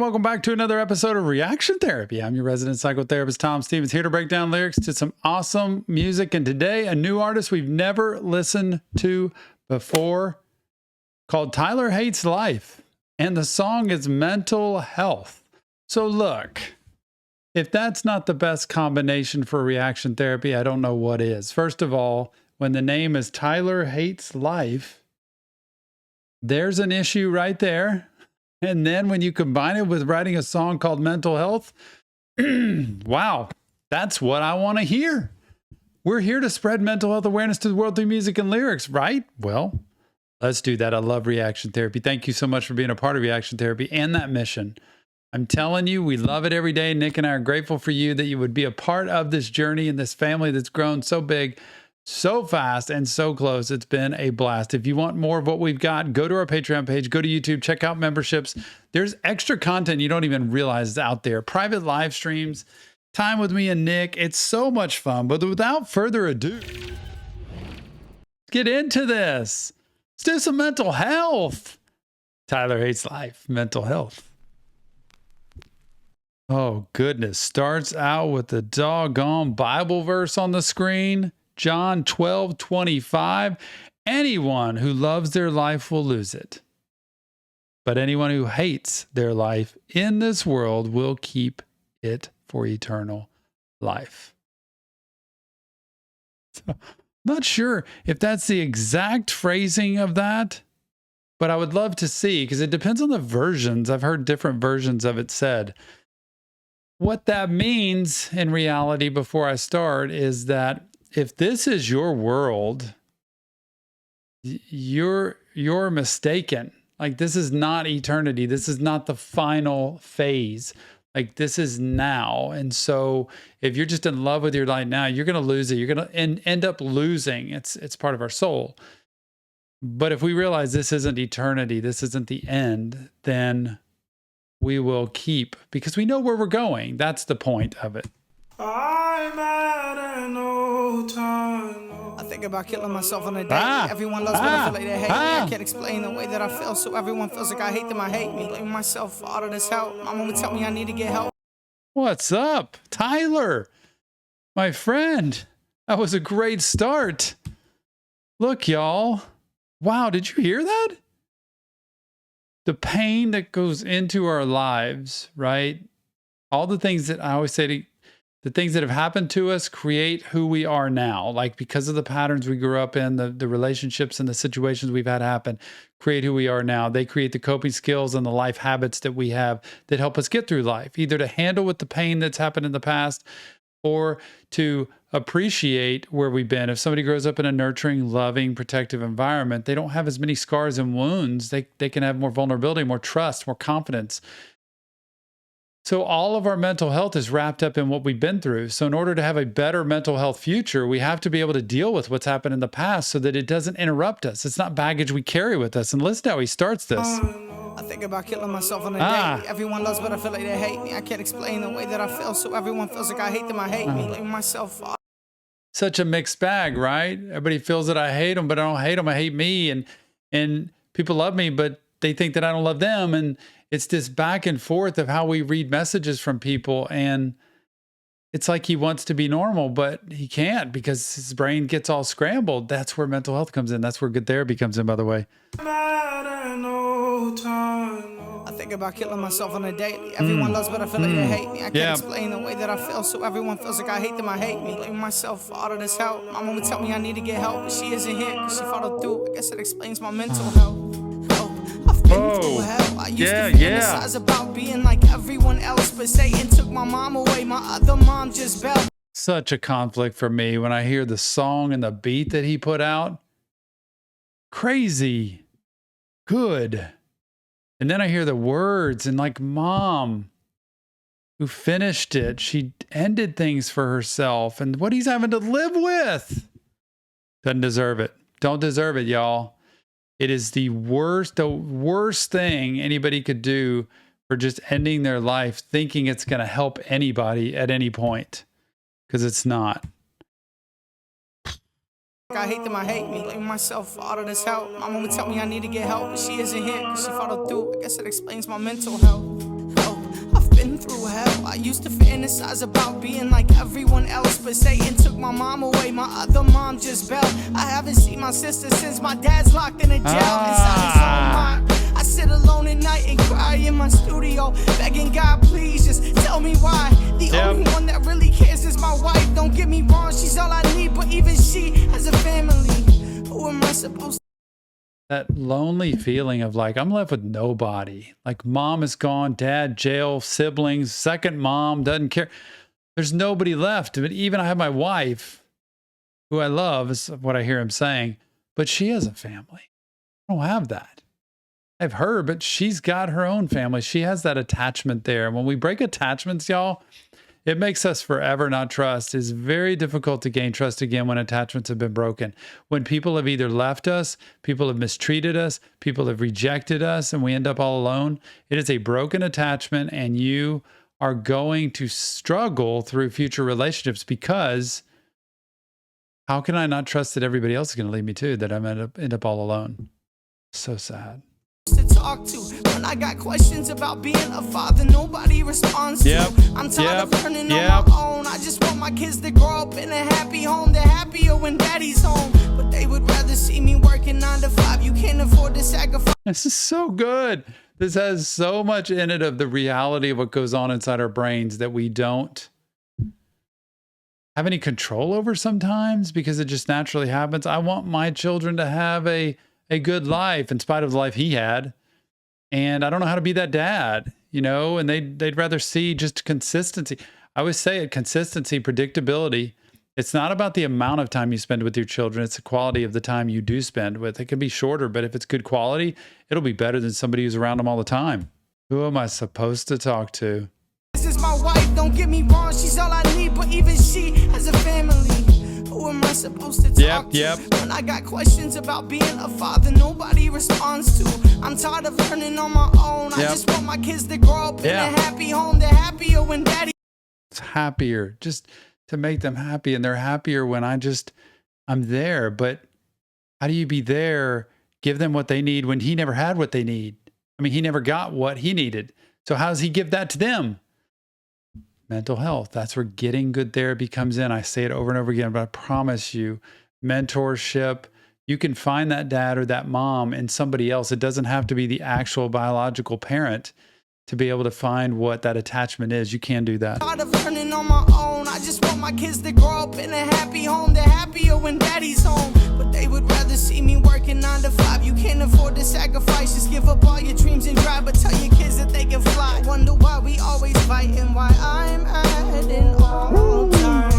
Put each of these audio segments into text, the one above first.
welcome back to another episode of Reaction Therapy. I'm your resident psychotherapist, Tom Stevens, here to break down lyrics to some awesome music. And today, a new artist we've never listened to before called Tylerhateslife. And the song is Mental Health. So look, if that's not the best combination for reaction therapy, I don't know what is. First of all, when the name is Tylerhateslife, there's an issue right there. And then when you combine it with writing a song called Mental Health, wow, that's what I want to hear. We're here to spread mental health awareness to the world through music and lyrics, right? Well, let's do that. I love reaction therapy. Thank you so much for being a part of reaction therapy and that mission. I'm telling you, we love it every day. Nick and I are grateful for you that you would be a part of this journey and this family that's grown so big, so fast, and so close. It's been a blast. If you want more of what we've got, go to our Patreon page, go to YouTube, check out memberships. There's extra content you don't even realize is out there. Private live streams, time with me and Nick. It's so much fun. But without further ado, let's get into this. Let's do some mental health. Tylerhateslife, mental health. Oh, goodness. Starts out with the doggone Bible verse on the screen. John 12:25. Anyone who loves their life will lose it. But anyone who hates their life in this world will keep it for eternal life. So, not sure if that's the exact phrasing of that, but I would love to see, because it depends on the versions. I've heard different versions of it said. What that means in reality before I start is that if this is your world, you're mistaken. Like, this is not eternity. This is not the final phase. Like, this is now. And so if you're just in love with your life now, you're going to lose it. You're going to end up losing. It's part of our soul. But if we realize this isn't eternity, this isn't the end, then we will keep, because we know where we're going. That's the point of it. I'm at an old time. I think about killing myself on a day. Everyone loves me, I feel like they hate me. I can't explain the way that I feel, so everyone feels like I hate them, I hate me. Blame myself for all of this help. My mom would tell me I need to get help. What's up, Tyler? My friend, that was a great start. Look, y'all. Wow, did you hear that? The pain that goes into our lives, right? All the things that I always say, the things that have happened to us create who we are now. Like, because of the patterns we grew up in, the relationships and the situations we've had happen, create who we are now. They create the coping skills and the life habits that we have that help us get through life, either to handle with the pain that's happened in the past or to appreciate where we've been. If somebody grows up in a nurturing, loving, protective environment, they don't have as many scars and wounds. They can have more vulnerability, more trust, more confidence. So all of our mental health is wrapped up in what we've been through. So in order to have a better mental health future, we have to be able to deal with what's happened in the past so that it doesn't interrupt us. It's not baggage we carry with us. And listen to how he starts this. I think about killing myself on a day. Everyone loves, but I feel like they hate me. I can't explain the way that I feel, so everyone feels like I hate them, I hate me. Blame myself for... Such a mixed bag, right? Everybody feels that I hate them, but I don't hate them. I hate me. And people love me, but they think that I don't love them. And it's this back and forth of how we read messages from people. And it's like he wants to be normal, but he can't because his brain gets all scrambled. That's where mental health comes in. That's where good therapy comes in, by the way. I think about killing myself on a daily. Everyone loves, but I feel like they hate me. I can't explain the way that I feel, so everyone feels like I hate them, I hate me. Blame myself for all of this help. My mom would tell me I need to get help, but she isn't here because she followed through. I guess it explains my mental health. I used to fantasize about being like everyone else, but Satan took my mom away. My other mom just bailed. Such a conflict for me when I hear the song and the beat that he put out. Crazy. Good. And then I hear the words and, like, mom who finished it, she ended things for herself, and what he's having to live with. Doesn't deserve it. Don't deserve it, y'all. It is the worst thing anybody could do for just ending their life thinking it's going to help anybody at any point, because it's not. I hate them, I hate me. Blame myself for all of this help. My mom would tell me I need to get help, but she isn't here because she followed through. I guess it explains my mental health. I've been through hell. I used to fantasize about being like everyone else, but Satan took my mom away. My other mom just bailed. I haven't seen my sister since my dad's locked in a jail. Inside his own mind, I sit alone at night and cry in my studio, begging God, please just tell me why. The only one that really cares is my wife. Don't get me wrong, she's all I need, but even she has a family. Who am I supposed to? That lonely feeling of like, I'm left with nobody. Like mom is gone, dad, jail, siblings, second mom, doesn't care. There's nobody left. But even I have my wife, who I love, is what I hear him saying, but she has a family. I don't have that. I have her, but she's got her own family. She has that attachment there. And when we break attachments, y'all, it makes us forever not trust. It's very difficult to gain trust again when attachments have been broken. When people have either left us, people have mistreated us, people have rejected us, and we end up all alone. It is a broken attachment, and you are going to struggle through future relationships because how can I not trust that everybody else is going to leave me too, that I'm end up all alone? So sad. To talk to when I got questions about being a father, nobody responds to. I'm tired of learning on my own. I just want my kids to grow up in a happy home. They're happier when daddy's home, but they would rather see me working 9 to 5. You can't afford to sacrifice. This is so good. This has so much in it of the reality of what goes on inside our brains that we don't have any control over sometimes because it just naturally happens. I want my children to have a good life in spite of the life he had. And I don't know how to be that dad, you know, and they'd rather see just consistency. I always say it, consistency, predictability. It's not about the amount of time you spend with your children. It's the quality of the time you do spend with. It can be shorter, but if it's good quality, it'll be better than somebody who's around them all the time. Who am I supposed to talk to? This is my wife, don't get me wrong, she's all I need, but even she has a family. Who am I supposed to talk to? When I got questions about being a father, nobody responds to. I'm tired of learning on my own. I just want my kids to grow up in a happy home. They're happier when daddy. It's happier just to make them happy, and they're happier when I'm there. But how do you be there, give them what they need when he never had what they need? I mean, he never got what he needed. So how does he give that to them? Mental health. That's where getting good therapy comes in. I say it over and over again, but I promise you, mentorship, you can find that dad or that mom in somebody else. It doesn't have to be the actual biological parent to be able to find what that attachment is. You can do that. Tired of learning on my own. I just want my kids to grow up in a happy home. They're happier when daddy's home, but they would rather see me working 9 to 5. You can't afford to sacrifice. Just give up all your dreams and drive, but tell your kids that they can fly. Wonder why we always fight and why I'm adding all time.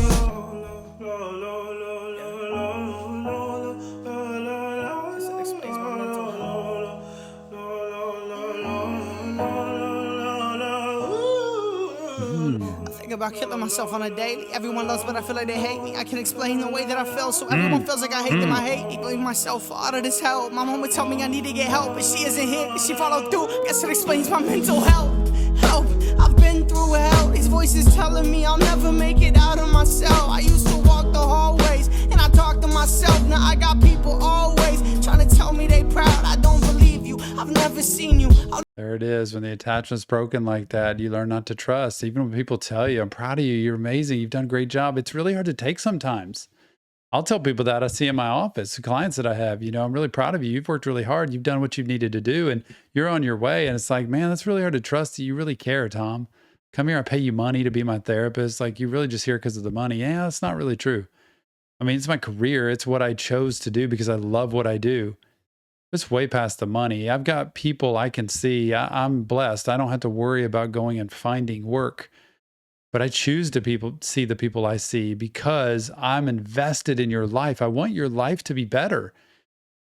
About killing myself on a daily. Everyone loves, but I feel like they hate me. I can explain the way that I feel, so everyone feels like I hate them. I hate me. Blame myself for all of this hell. My mom would tell me I need to get help, but she isn't here. She followed through. Guess it explains my mental health. Help, I've been through hell. These voices telling me I'll never make it out of my cell. I used to walk the hallways and I talk to myself. Now I got people always trying to tell me they proud. I don't believe you. I've never seen you. There it is. When the attachment's broken like that, you learn not to trust. Even when people tell you, I'm proud of you, you're amazing, you've done a great job, it's really hard to take sometimes. I'll tell people that I see in my office, the clients that I have, you know, I'm really proud of you. You've worked really hard. You've done what you've needed to do, and you're on your way. And it's like, man, that's really hard to trust that you really care, Tom. Come here, I pay you money to be my therapist. Like, you really just here because of the money. Yeah, that's not really true. I mean, it's my career. It's what I chose to do because I love what I do. It's way past the money. I've got people I can see. I'm blessed. I don't have to worry about going and finding work. But I choose to see the people I see because I'm invested in your life. I want your life to be better.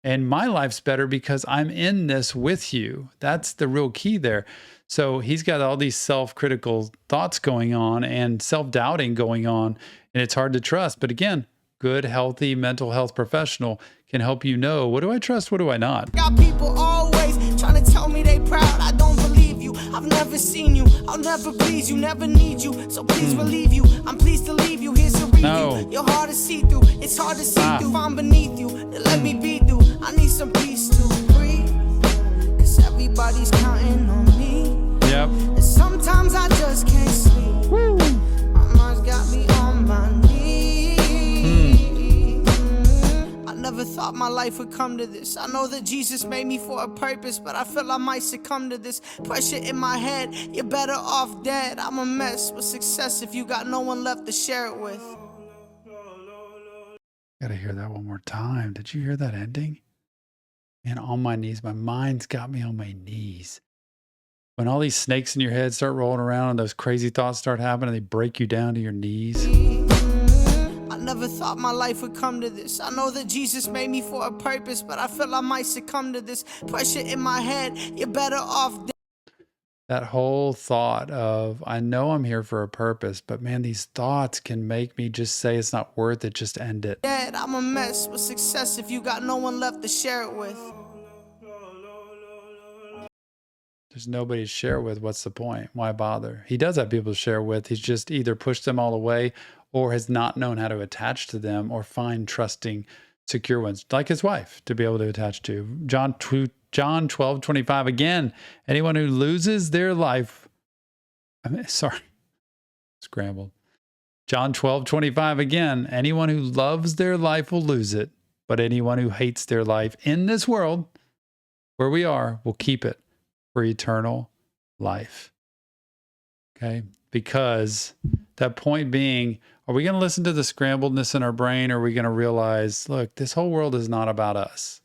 And my life's better because I'm in this with you. That's the real key there. So he's got all these self-critical thoughts going on and self-doubting going on, and it's hard to trust. But again, good, healthy mental health professional can help you know, what do I trust, what do I not? Got people always trying to tell me they proud. I don't believe you. I've never seen you. I'll never please you, never need you. So please relieve you. I'm pleased to leave you. Here's a review. Your heart is see-through. It's hard to see through. I'm beneath you. Then let me be through. I need some peace to breathe. Cause everybody's counting on me. Yep. It's Sometimes I just can't sleep. Woo. My mind's got me on my knees. I never thought my life would come to this. I know that Jesus made me for a purpose, but I feel I might succumb to this pressure in my head. You're better off dead. I'm a mess with success if you got no one left to share it with. Gotta hear that one more time. Did you hear that ending? Man, on my knees. My mind's got me on my knees. When all these snakes in your head start rolling around and those crazy thoughts start happening, they break you down to your knees. I never thought my life would come to this. I know that Jesus made me for a purpose, but I feel I might succumb to this pressure in my head. You're better off dead. That whole thought of, I know I'm here for a purpose, but man, these thoughts can make me just say it's not worth it. Just end it. I'm a mess with success if you got no one left to share it with. There's nobody to share with. What's the point? Why bother? He does have people to share with. He's just either pushed them all away or has not known how to attach to them or find trusting, secure ones, like his wife, to be able to attach to. John 12:25, again, anyone who loses their life, scrambled. John 12:25, again, anyone who loves their life will lose it, but anyone who hates their life in this world, where we are, will keep it for eternal life. Okay? Because that point being, are we going to listen to the scrambledness in our brain, or are we going to realize, look, this whole world is not about us.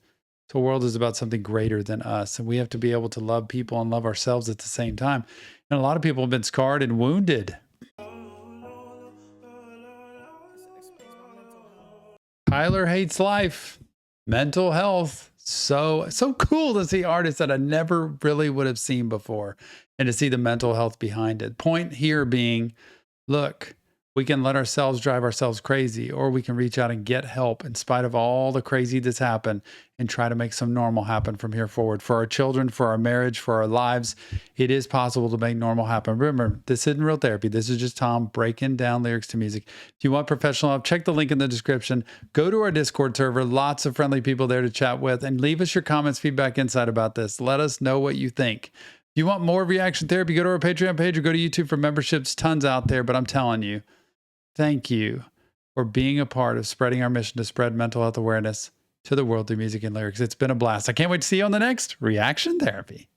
This whole world is about something greater than us, and we have to be able to love people and love ourselves at the same time. And a lot of people have been scarred and wounded. Tyler Hates Life, mental health. So cool to see artists that I never really would have seen before and to see the mental health behind it. Point here being, look, we can let ourselves drive ourselves crazy, or we can reach out and get help in spite of all the crazy that's happened and try to make some normal happen from here forward. For our children, for our marriage, for our lives, it is possible to make normal happen. Remember, this isn't real therapy. This is just Tom breaking down lyrics to music. If you want professional help, check the link in the description. Go to our Discord server. Lots of friendly people there to chat with, and leave us your comments, feedback, insight about this. Let us know what you think. If you want more reaction therapy, go to our Patreon page or go to YouTube for memberships. Tons out there, but I'm telling you, thank you for being a part of spreading our mission to spread mental health awareness to the world through music and lyrics. It's been a blast. I can't wait to see you on the next Reaction Therapy.